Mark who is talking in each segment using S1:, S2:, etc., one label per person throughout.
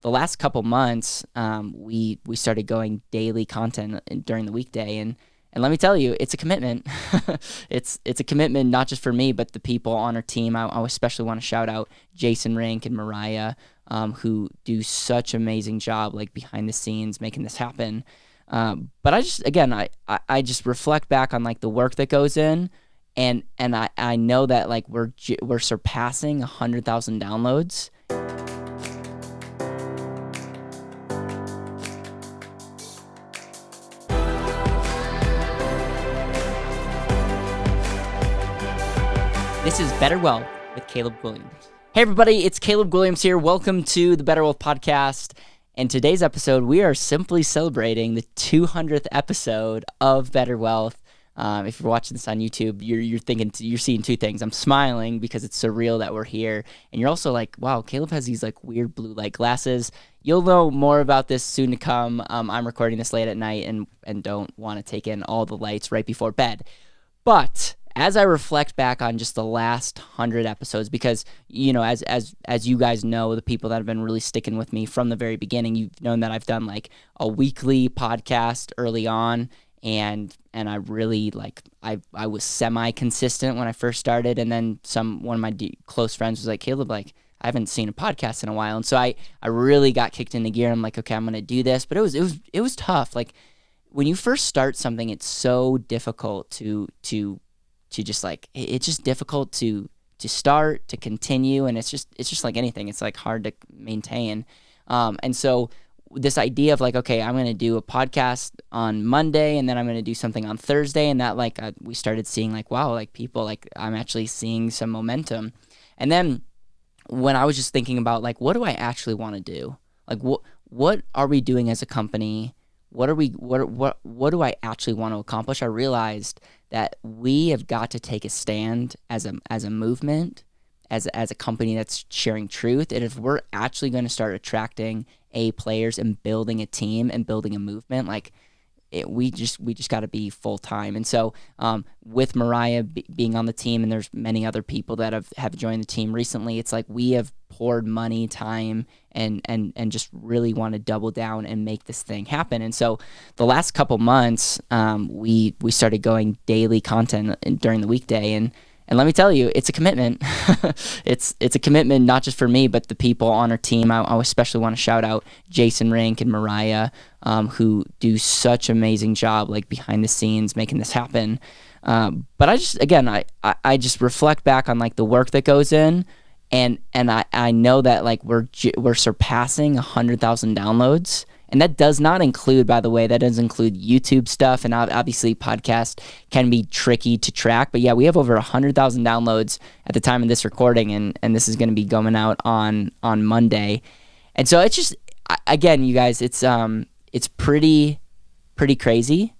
S1: the last couple months, we started going daily content during the weekday, and let me tell you, it's a commitment. it's a commitment not just for me, but the people on our team. I especially want to shout out Jason, Rink, and Mariah, who do such an amazing job, like behind the scenes, making this happen. But I just reflect back on like the work that goes in, and I know that like we're surpassing 100,000 downloads. This is BetterWealth with Caleb Williams. Hey everybody, it's Caleb Williams here. Welcome to the BetterWealth podcast. And today's episode, we are simply celebrating the 200th episode of BetterWealth. If you're watching this on YouTube, you're seeing two things. I'm smiling because it's surreal that we're here, and you're also like, wow, Caleb has these like weird blue light glasses. You'll know more about this soon to come. I'm recording this late at night and don't want to take in all the lights right before bed. But as I reflect back on just the last 100 episodes, because, you know, as you guys know, the people that have been really sticking with me from the very beginning, you've known that I've done like a weekly podcast early on, and I really like, I was semi-consistent when I first started, and then one of my close friends was like, Caleb, like, I haven't seen a podcast in a while, and so I really got kicked into gear. I'm like, okay, I'm gonna do this, but it was tough. Like, when you first start something, it's so difficult to just like, it's just difficult to start, to continue, and it's just like anything. It's like hard to maintain. And so this idea of like, okay, I'm going to do a podcast on Monday, and then I'm going to do something on Thursday, and that like we started seeing like, wow, like people, like I'm actually seeing some momentum. And then when I was just thinking about like, what do I actually want to do? Like what are we doing as a company? What do I actually want to accomplish? I realized that we have got to take a stand as a movement, as a company that's sharing truth. And if we're actually going to start attracting A players and building a team and building a movement, like we just got to be full time. And so with Mariah being on the team, and there's many other people that have joined the team recently, it's like we have poured money, time, and just really want to double down and make this thing happen. And so the last couple months, we started going daily content during the weekday, and let me tell you, it's a commitment. it's a commitment not just for me, but the people on our team. I especially want to shout out Jason, Rink, and Mariah, who do such an amazing job, like behind the scenes, making this happen. But I just reflect back on like the work that goes in, and I know that like we're surpassing 100,000 downloads. And that does not include, by the way, that doesn't include YouTube stuff. And obviously podcast can be tricky to track. But yeah, we have over 100,000 downloads at the time of this recording. And this is going to be going out on Monday. And so it's just, again, you guys, it's pretty crazy.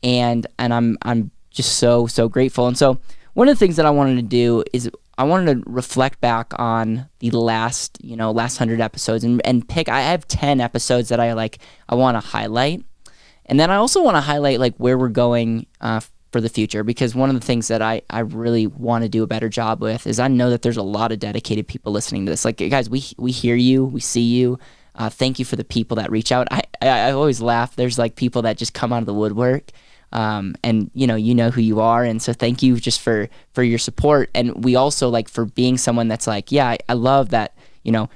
S1: And I'm just so grateful. And so one of the things that I wanted to do is I wanted to reflect back on the last 100 episodes and pick. I have 10 episodes that I want to highlight, and then I also want to highlight like where we're going for the future, because one of the things that I really want to do a better job with is I know that there's a lot of dedicated people listening to this. Like, guys, we hear you, we see you. Thank you for the people that reach out. I always laugh. There's like people that just come out of the woodwork. And you know who you are, and so thank you just for your support. And we also like for being someone that's like, yeah, I love that,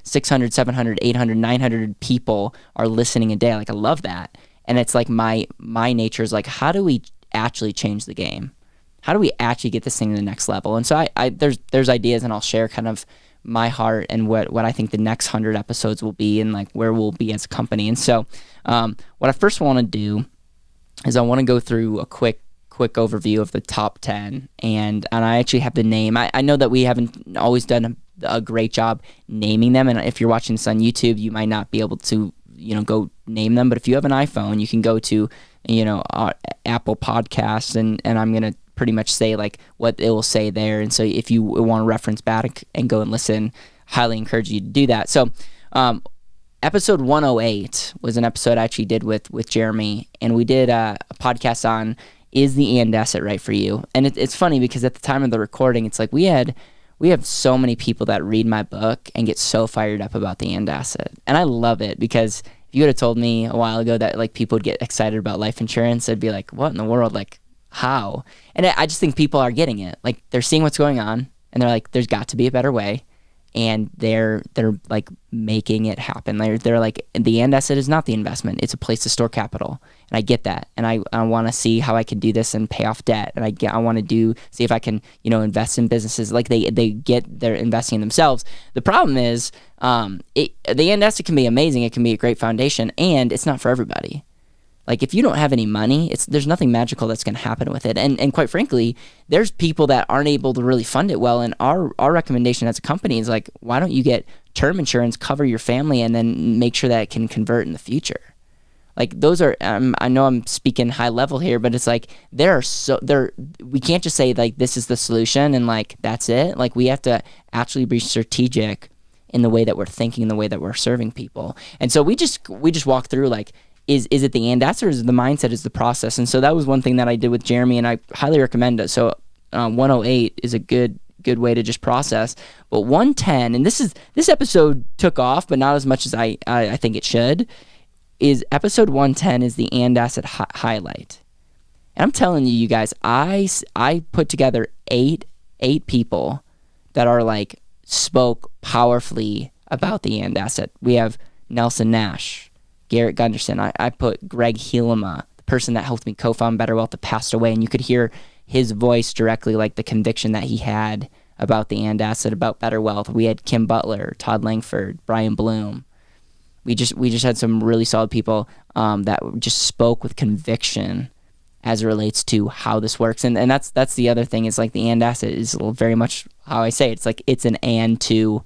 S1: 600, 700, 800, 900 people are listening a day. Like, I love that. And it's like my nature is like, how do we actually change the game? How do we actually get this thing to the next level? And so there's ideas, and I'll share kind of my heart and what I think the next 100 episodes will be, and like where we'll be as a company. And so what I first want to do is I want to go through a quick overview of the top 10, and I actually have the name. I know that we haven't always done a great job naming them, and if you're watching this on YouTube, you might not be able to go name them, but if you have an iPhone, you can go to Apple Podcasts, and I'm going to pretty much say like what it will say there. And so if you want to reference back and go and listen, highly encourage you to do that. So episode 108 was an episode I actually did with Jeremy, and we did a podcast on, is the and asset right for you? And it's funny because at the time of the recording, it's like we had we have so many people that read my book and get so fired up about the and asset. And I love it, because if you would have told me a while ago that like people would get excited about life insurance, I'd be like, what in the world? Like, how? And I just think people are getting it. Like, they're seeing what's going on and they're like, there's got to be a better way. And they're like making it happen. They're like, the end asset is not the investment. It's a place to store capital. And I get that. And I want to see how I can do this and pay off debt. And I want to see if I can, invest in businesses. Like they're investing in themselves. The problem is, the end asset can be amazing. It can be a great foundation, and it's not for everybody. Like, if you don't have any money, there's nothing magical that's going to happen with it. And quite frankly, there's people that aren't able to really fund it well. And our recommendation as a company is like, why don't you get term insurance, cover your family, and then make sure that it can convert in the future? Like, those are, I know I'm speaking high level here, but it's like, we can't just say like, this is the solution and like, that's it. Like, we have to actually be strategic in the way that we're thinking, in the way that we're serving people. And so we just walk through like, is it the and that's, or is it the mindset, is the process? And so that was one thing that I did with Jeremy, and I highly recommend it. So 108 is a good way to just process. But 110, and this episode took off, but not as much as I think it should, is episode 110 is the and asset highlight. And I'm telling you guys, I put together eight people that are like spoke powerfully about the and asset. We have Nelson Nash, Garrett Gunderson. I put Greg Helema, the person that helped me co-found BetterWealth, that passed away, and you could hear his voice directly, like the conviction that he had about the and asset, about BetterWealth. We had Kim Butler, Todd Langford, Brian Bloom. We just had some really solid people that just spoke with conviction as it relates to how this works. And that's the other thing, is like the and asset is very much how I say it. It's like it's an and to ...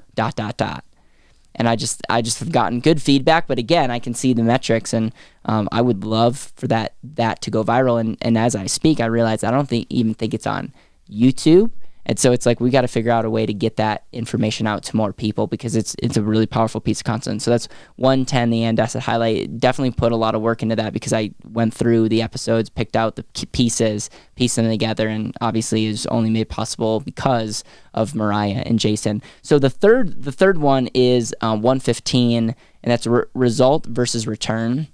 S1: And I just have gotten good feedback, but again, I can see the metrics, and I would love for that to go viral. And as I speak, I realize I don't even think it's on YouTube. And so it's like, we got to figure out a way to get that information out to more people, because it's a really powerful piece of content. So that's 110, the and asset highlight. Definitely put a lot of work into that, because I went through the episodes, picked out the pieces, pieced them together, and obviously is only made possible because of Mariah and Jason. So the third one is 115, and that's result versus return.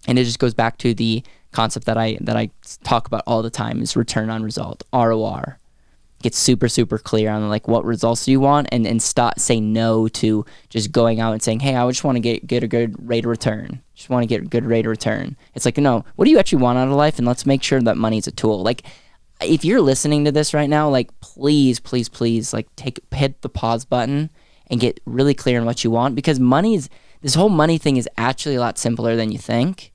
S1: And it just goes back to the concept that I talk about all the time, is return on result, ROR. Get super, super clear on like what results do you want, and say no to just going out and saying, hey, I just want to get a good rate of return. Just want to get a good rate of return. It's like, no, what do you actually want out of life? And let's make sure that money's a tool. Like, if you're listening to this right now, like, please, like hit the pause button and get really clear on what you want, because this whole money thing is actually a lot simpler than you think.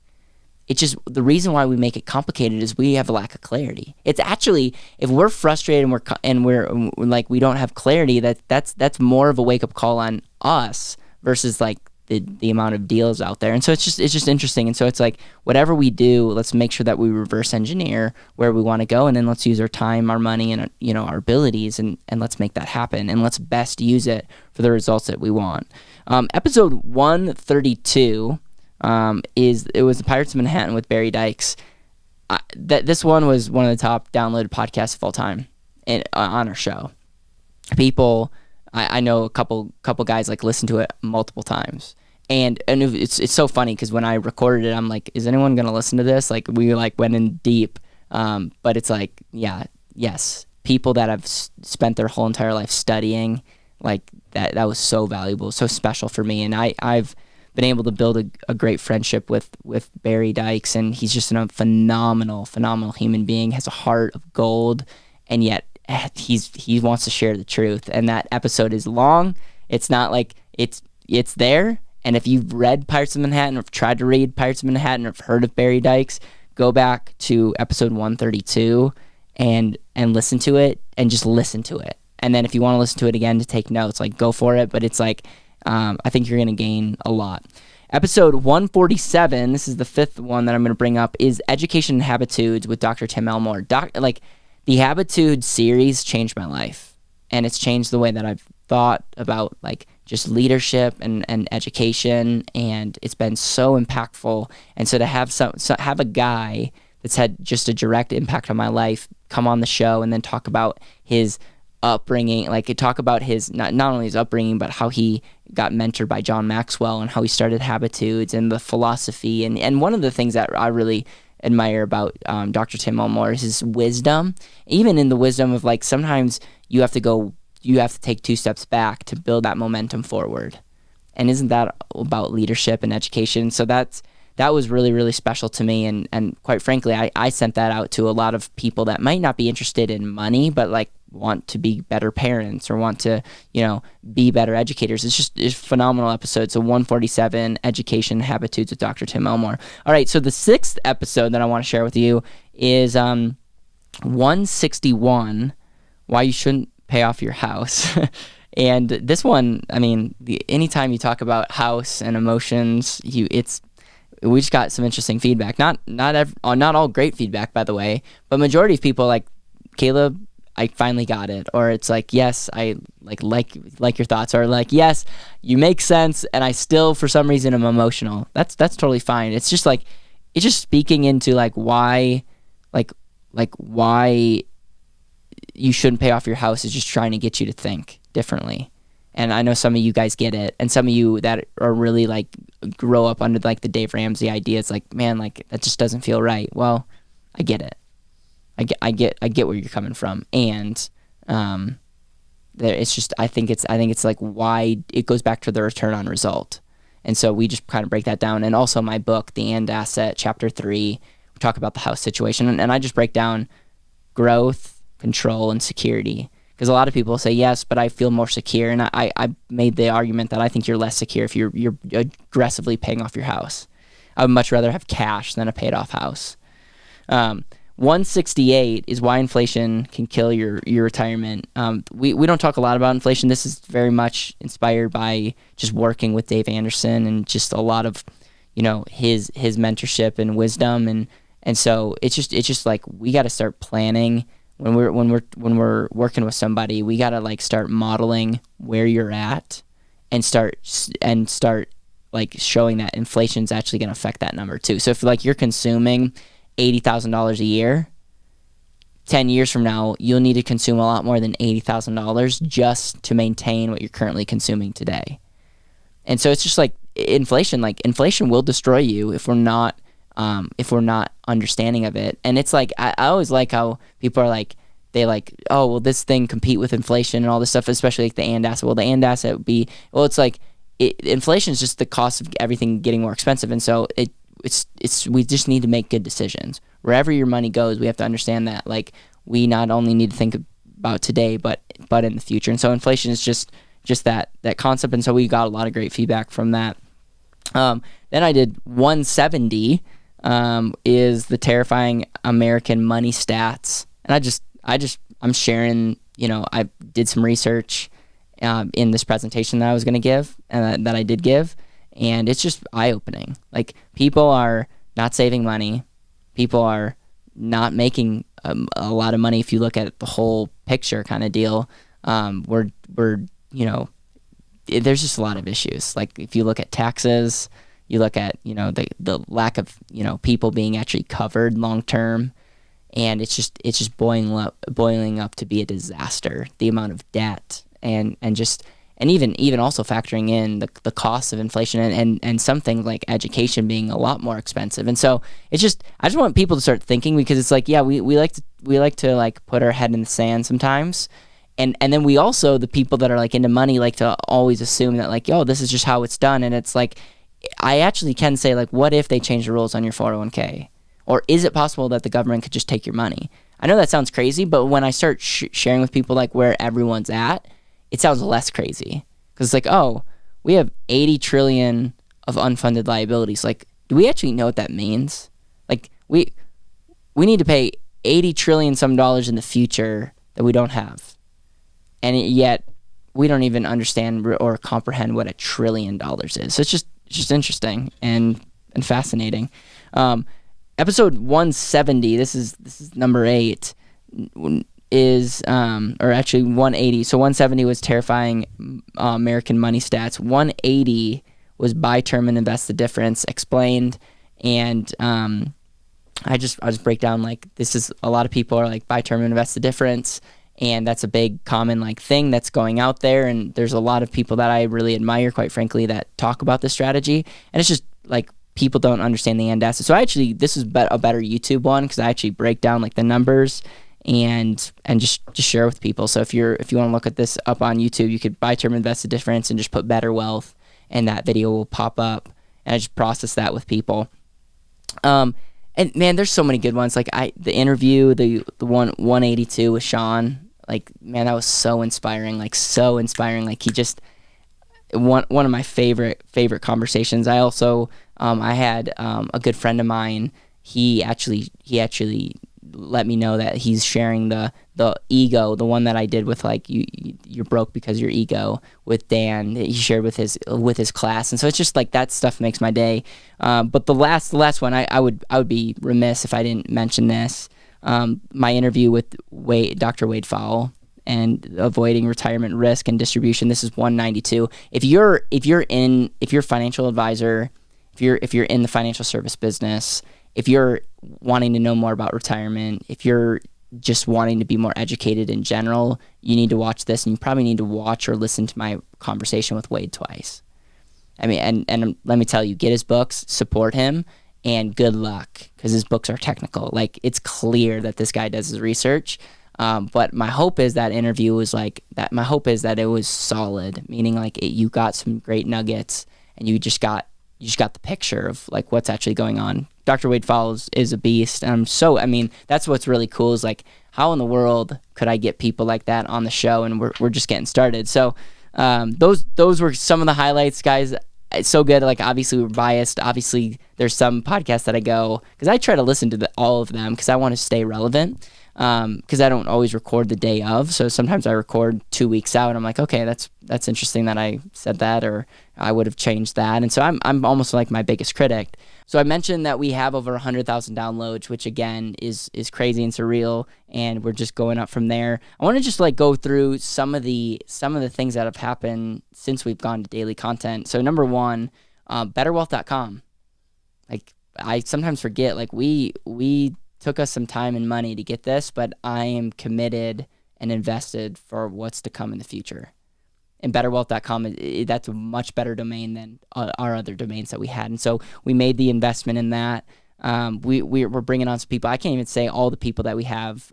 S1: It's just, the reason why we make it complicated is we have a lack of clarity. It's actually, if we're frustrated and we're like, we don't have clarity, that's more of a wake up call on us versus like the amount of deals out there. And so it's just interesting. And so it's like, whatever we do, let's make sure that we reverse engineer where we want to go, and then let's use our time, our money, and our abilities, and let's make that happen, and let's best use it for the results that we want. Episode 132. It was the Pirates of Manhattan with Barry Dykes. This one was one of the top downloaded podcasts of all time on our show. People, I know a couple guys like listen to it multiple times, and it's so funny, because when I recorded it, I'm like, is anyone gonna listen to this? Like, we like went in deep, but it's like, yes, people that have spent their whole entire life studying, like that was so valuable, so special for me, and I've been able to build a great friendship with Barry Dykes, and he's just a phenomenal human being, has a heart of gold, and yet he wants to share the truth. And that episode is long. It's not like it's there. And if you've read Pirates of Manhattan, or tried to read Pirates of Manhattan, or heard of Barry Dykes, go back to episode 132 and listen to it, and just listen to it. And then if you want to listen to it again to take notes, like, go for it. But it's like, I think you're going to gain a lot. Episode 147, this is the fifth one that I'm going to bring up, is Education and Habitudes with Dr. Tim Elmore. The Habitudes series changed my life, and it's changed the way that I've thought about like just leadership and education, and it's been so impactful. And so to have a guy that's had just a direct impact on my life come on the show and then talk about his upbringing, like talk about his not only his upbringing, but how he got mentored by John Maxwell and how he started Habitudes and the philosophy. And one of the things that I really admire about Dr. Tim Elmore is his wisdom, even in the wisdom of like sometimes you have to take 2 steps back to build that momentum forward. And isn't that about leadership and education? So that was really, really special to me. And quite frankly, I sent that out to a lot of people that might not be interested in money, but like want to be better parents or want to, be better educators. It's a phenomenal episode. So 147, Education Habitudes with Dr. Tim Elmore. All right, so the 6th episode that I want to share with you is 161, Why You Shouldn't Pay Off Your House. And this one, I mean, anytime you talk about house and emotions, we just got some interesting feedback. Not all great feedback, by the way, but majority of people like, Caleb, I finally got it, or it's like, yes, I like your thoughts, or like, yes, you make sense, and I still for some reason am emotional. That's totally fine. It's just speaking into like why you shouldn't pay off your house is just trying to get you to think differently. And I know some of you guys get it, and some of you that are really like grow up under like the Dave Ramsey idea. It's like, man, like that just doesn't feel right. Well, I get it. I get where you're coming from, and it's just I think it's like why it goes back to the return on result, and so we just kind of break that down. And also my book, The And Asset, Chapter 3, we talk about the house situation, and I just break down growth, control, and security. Because a lot of people say, yes, but I feel more secure. And I made the argument that I think you're less secure if you're aggressively paying off your house. I would much rather have cash than a paid off house. 168 is why inflation can kill your retirement. We don't talk a lot about inflation. This is very much inspired by just working with Dave Anderson and just a lot of, his mentorship and wisdom. And so it's just like we got to start planning. When we're working with somebody, we gotta like start modeling where you're at, and start like showing that inflation is actually gonna affect that number too. So if like you're consuming $80,000 a year, 10 years from now you'll need to consume a lot more than $80,000 just to maintain what you're currently consuming today. And so it's just like inflation. Like inflation will destroy you if we're not understanding of it. And it's like I always like how people are like, they like, oh well, this thing compete with inflation and all this stuff, especially like the and asset. Well, the and asset would be, well, it's like inflation is just the cost of everything getting more expensive, and so it's we just need to make good decisions. Wherever your money goes, we have to understand that like we not only need to think about today, but in the future. And so inflation is just that concept, and so we got a lot of great feedback from that. Then I did 170. Is the terrifying American money stats. And I'm sharing, I did some research in this presentation that I was going to give and that I did give. And it's just eye-opening. Like people are not saving money. People are not making a lot of money if you look at the whole picture kind of deal. We're there's just a lot of issues. Like if you look at taxes, you look at, the lack of, people being actually covered long term, and it's just boiling up to be a disaster. The amount of debt and even also factoring in the cost of inflation and something like education being a lot more expensive. And so I just want people to start thinking, because it's like, yeah, we like to like put our head in the sand sometimes. And then we also, the people that are like into money, like to always assume that like, this is just how it's done. And it's like, I actually can say, like, what if they change the rules on your 401k? Or is it possible that the government could just take your money? I know that sounds crazy, but when I start sharing with people, like, where everyone's at, it sounds less crazy. Because it's like, oh, we have 80 trillion of unfunded liabilities. Like, do we actually know what that means? Like, we need to pay 80 trillion some dollars in the future that we don't have. And yet, we don't even understand or comprehend what $1 trillion is. So it's just interesting and fascinating. Episode 170, this is number 8, is or actually 180. So 170 was terrifying American money stats. 180 was buy term and invest the difference explained. And I'll just break down, like, this is a lot of people are like buy term and invest the difference. And that's a big common like thing that's going out there. And there's a lot of people that I really admire, quite frankly, that talk about this strategy. And it's just like people don't understand the end asset. So this is a better YouTube one because I actually break down like the numbers and just share with people. So if you want to look at this up on YouTube, you could buy term invest the difference and just put BetterWealth, and that video will pop up. And I just process that with people. And man, there's so many good ones. Like the interview, the 182 with Sean, like, man, that was so inspiring. Like he just, one of my favorite conversations. I also, I had a good friend of mine. He actually let me know that he's sharing the ego, the one that I did with like you're broke because your ego with Dan. He shared with his class, and so it's just like that stuff makes my day. But the last one, I would be remiss if I didn't mention this. My interview with Dr. Wade Pfau, and avoiding retirement risk and distribution. This is 192. If you're a financial advisor, if you're in the financial service business, if you're wanting to know more about retirement, if you're just wanting to be more educated in general, you need to watch this, and you probably need to watch or listen to my conversation with Wade twice. I mean, and let me tell you, get his books, support him, and good luck, because his books are technical. Like, it's clear that this guy does his research. But my hope is that interview was like that. My hope is that it was solid, meaning like you got some great nuggets, and you just got the picture of like what's actually going on. Dr. Wade Pfau is a beast. And that's what's really cool is like, how in the world could I get people like that on the show? And we're just getting started. So those were some of the highlights, guys. It's so good. Like, obviously we're biased. Obviously there's some podcasts that I go, because I try to listen to all of them because I want to stay relevant. Because I don't always record the day of, so sometimes I record 2 weeks out. I'm like, okay, that's interesting that I said that, or I would have changed that. And so I'm almost like my biggest critic. So I mentioned that we have over 100,000 downloads, which again is crazy and surreal, and we're just going up from there. I want to just like go through some of the things that have happened since we've gone to daily content. So number one, BetterWealth.com. Like, I sometimes forget, like we took us some time and money to get this, but I am committed and invested for what's to come in the future. And BetterWealth.com, that's a much better domain than our other domains that we had. And so we made the investment in that. We're bringing on some people. I can't even say all the people that we have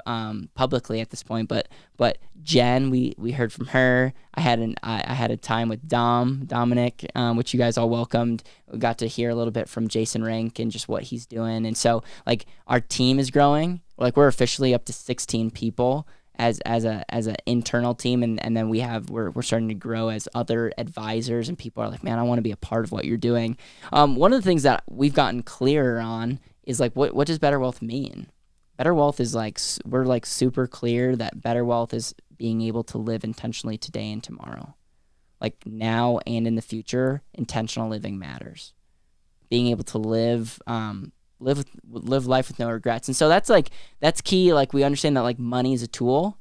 S1: publicly at this point, but Jen, we heard from her. I had a time with Dominic, which you guys all welcomed. We got to hear a little bit from Jason Rink and just what he's doing. And so like our team is growing. Like, we're officially up to 16 people as an internal team, and then we're starting to grow as other advisors, and people are like, man, I want to be a part of what you're doing. One of the things that we've gotten clearer on is like, what does Better Wealth mean? Better Wealth is like, we're like super clear that Better Wealth is being able to live intentionally today and tomorrow. Like, now and in the future, intentional living matters. Being able to live life with no regrets. And so that's key. Like, we understand that like money is a tool.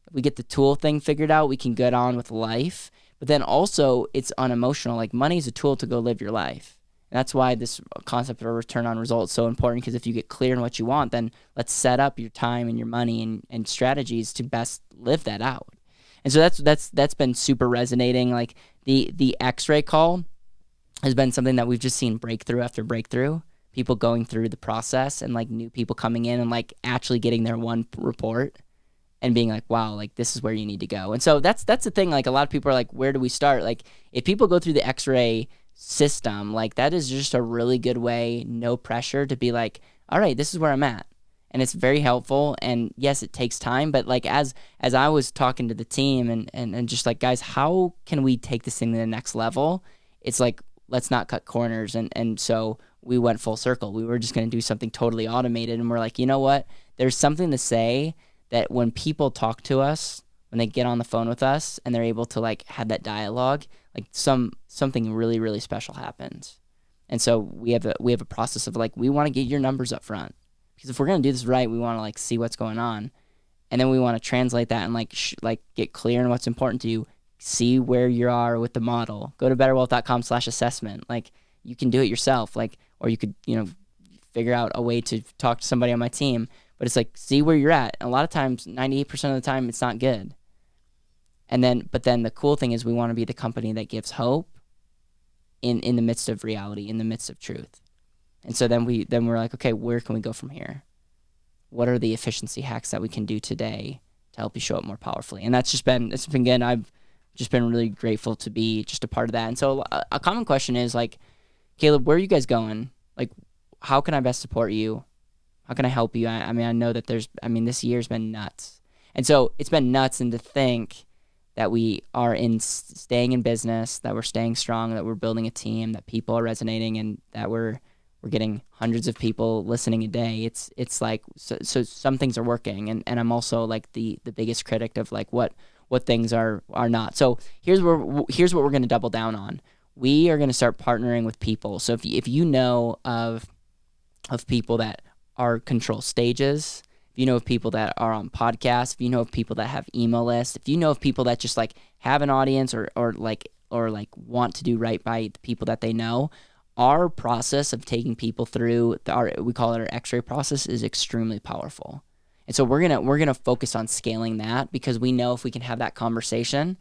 S1: If we get the tool thing figured out, we can get on with life. But then also it's unemotional. Like, money is a tool to go live your life. And that's why this concept of a return on results is so important, because if you get clear on what you want, then let's set up your time and your money and strategies to best live that out. And so that's been super resonating. Like, the X-ray call has been something that we've just seen breakthrough after breakthrough. People going through the process, and like new people coming in and like actually getting their one report and being like, wow, like this is where you need to go. And so that's the thing. Like, a lot of people are like, where do we start? Like, if people go through the X-ray system, like that is just a really good way, no pressure, to be like, all right, this is where I'm at. And it's very helpful. And yes, it takes time, but like as I was talking to the team and just like, guys, how can we take this thing to the next level? It's like, let's not cut corners. And so we went full circle. We were just going to do something totally automated. And we're like, you know what? There's something to say that when people talk to us, when they get on the phone with us and they're able to like have that dialogue, like something really, really special happens. And so we have a process of like, we want to get your numbers up front, because if we're going to do this right, we want to like see what's going on. And then we want to translate that and like get clear on what's important to you. See where you are with the model. Go to betterwealth.com/assessment. Like, you can do it yourself. Like, or you could, figure out a way to talk to somebody on my team. but it's like, see where you're at. And a lot of times, 98% of the time, it's not good. But then the cool thing is we want to be the company that gives hope in the midst of reality, in the midst of truth. And so then we're like, okay, where can we go from here? What are the efficiency hacks that we can do today to help you show up more powerfully? And it's been again, I've just been really grateful to be just a part of that. And so a common question is like, Caleb, where are you guys going? Like, how can I best support you? How can I help you? I mean, I know that this year's been nuts. And so it's been nuts, and to think that we are staying in business, that we're staying strong, that we're building a team, that people are resonating, and that we're getting hundreds of people listening a day. It's like, so some things are working, and I'm also like the biggest critic of like what things are not. So here's what we're going to double down on. We are going to start partnering with people. So if you know of people that are control stages, if you know of people that are on podcasts, if you know of people that have email lists, if you know of people that just like have an audience or want to do right by the people that they know, our process of taking people through we call it our X-ray process, is extremely powerful. And so we're gonna focus on scaling that, because we know if we can have that conversation,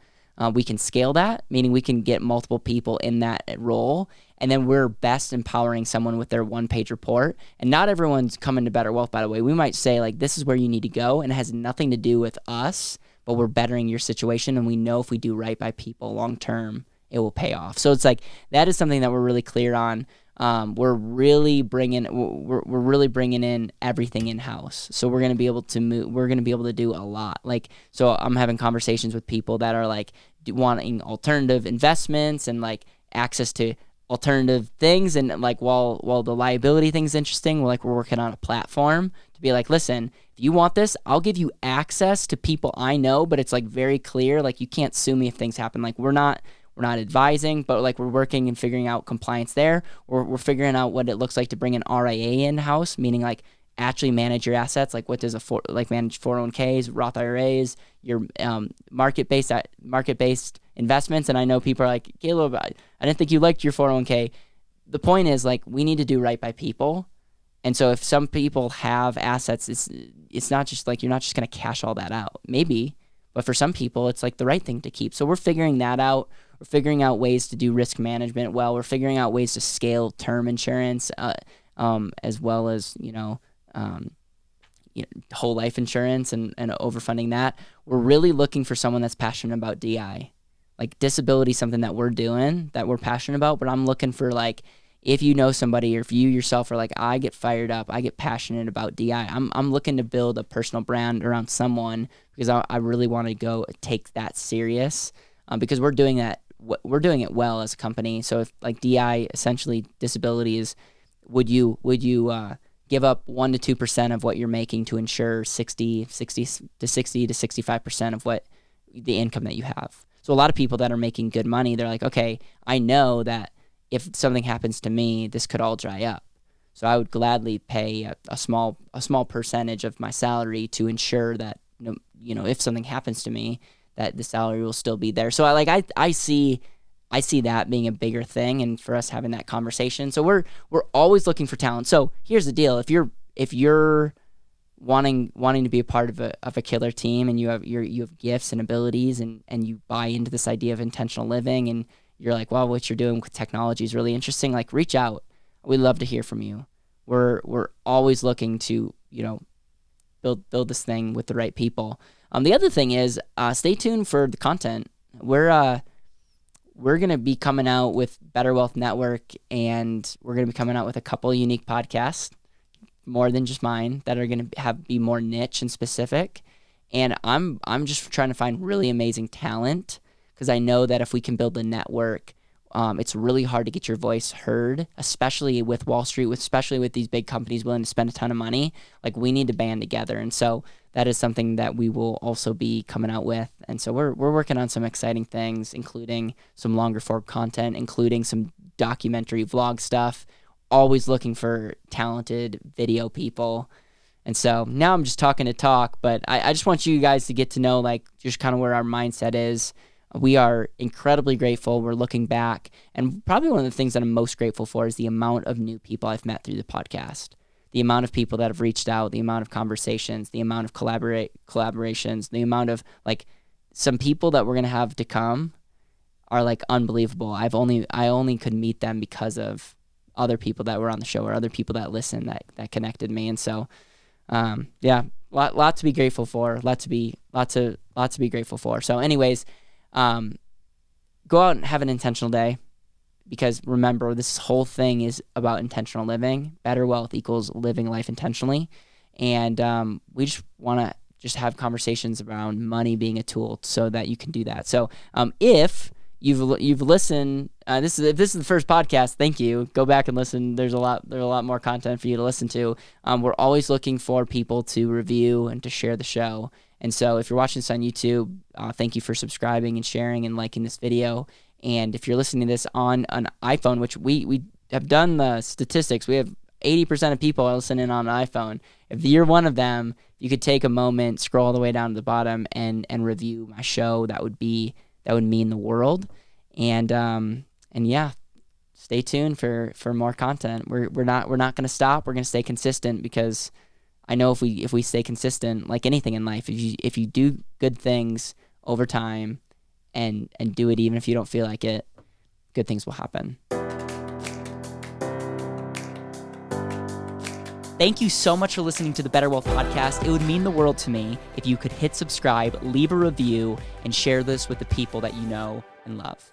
S1: we can scale that, meaning we can get multiple people in that role, and then we're best empowering someone with their one-page report. And not everyone's coming to BetterWealth, by the way. We might say like, this is where you need to go, and it has nothing to do with us, but we're bettering your situation, and we know if we do right by people long-term, it will pay off. So it's like, that is something that we're really clear on. We're really bringing in everything in house. So we're going to be able to move. We're going to be able to do a lot. Like, so I'm having conversations with people that are like wanting alternative investments and like access to alternative things. And like, while the liability thing is interesting, we're working on a platform to be like, listen, if you want this, I'll give you access to people I know, but it's like very clear. Like, you can't sue me if things happen. Like, we're not advising, but like, we're working and figuring out compliance there. We're figuring out what it looks like to bring an RIA in-house, meaning like actually manage your assets. Like, what does manage 401ks, Roth IRAs, your market-based investments. And I know people are like, Caleb, I didn't think you liked your 401k. The point is, like, we need to do right by people. And so if some people have assets, it's not just like, you're not just going to cash all that out. Maybe, but for some people, it's like the right thing to keep. So we're figuring that out. We're figuring out ways to do risk management well. We're figuring out ways to scale term insurance, as well as, whole life insurance and overfunding that. We're really looking for someone that's passionate about DI. Like, disability is something that we're doing, that we're passionate about, but I'm looking for, like, if you know somebody, or if you yourself are like, I get fired up, I get passionate about DI, I'm looking to build a personal brand around someone, because I really want to go take that serious, because we're doing that. We're doing it well as a company. So if like DI, essentially disability, is, would you give up 1 to 2% of what you're making to insure 60 to 65% of what the income that you have? So a lot of people that are making good money, they're like, okay, I know that if something happens to me, this could all dry up. So I would gladly pay a small percentage of my salary to ensure that, if something happens to me, that the salary will still be there. So I see that being a bigger thing, and for us having that conversation. So we're always looking for talent. So here's the deal: if you're wanting to be a part of a killer team, and you have gifts and abilities, and you buy into this idea of intentional living, and you're like, wow, what you're doing with technology is really interesting, like, reach out. We'd love to hear from you. We're always looking to build this thing with the right people. The other thing is, stay tuned for the content. We're going to be coming out with BetterWealth Network, and we're going to be coming out with a couple unique podcasts, more than just mine, that are going to be more niche and specific. And I'm just trying to find really amazing talent, because I know that if we can build a network, it's really hard to get your voice heard, especially with Wall Street, especially with these big companies willing to spend a ton of money. Like, we need to band together. And so that is something that we will also be coming out with. And so we're working on some exciting things, including some longer form content, including some documentary vlog stuff, always looking for talented video people. And so now I'm just talking to talk, but I just want you guys to get to know, like, just kind of where our mindset is. We are incredibly grateful. We're looking back, and probably one of the things that I'm most grateful for is the amount of new people I've met through the podcast. the amount of people that have reached out, the amount of conversations, the amount of collaborations, the amount of like some people that we're going to have to come are like unbelievable. I only could meet them because of other people that were on the show or other people that listened that connected me. And so, lot to be grateful for, lot to be grateful for. So anyways, go out and have an intentional day, because remember, this whole thing is about intentional living. Better wealth equals living life intentionally. And we just want to just have conversations around money being a tool so that you can do that. So if you've listened, if this is the first podcast, thank you. Go back and listen. There's a lot more content for you to listen to. We're always looking for people to review and to share the show. And so if you're watching this on YouTube, thank you for subscribing and sharing and liking this video. And if you're listening to this on an iPhone, which we have done the statistics, we have 80% of people are listening on an iPhone. If you're one of them, you could take a moment, scroll all the way down to the bottom and review my show. That would mean the world. And yeah, stay tuned for more content. We're not going to stop. We're going to stay consistent, because I know if we stay consistent, like anything in life, if you do good things over time and do it even if you don't feel like it, good things will happen. Thank you so much for listening to the BetterWealth podcast. It would mean the world to me if you could hit subscribe, leave a review, and share this with the people that you know and love.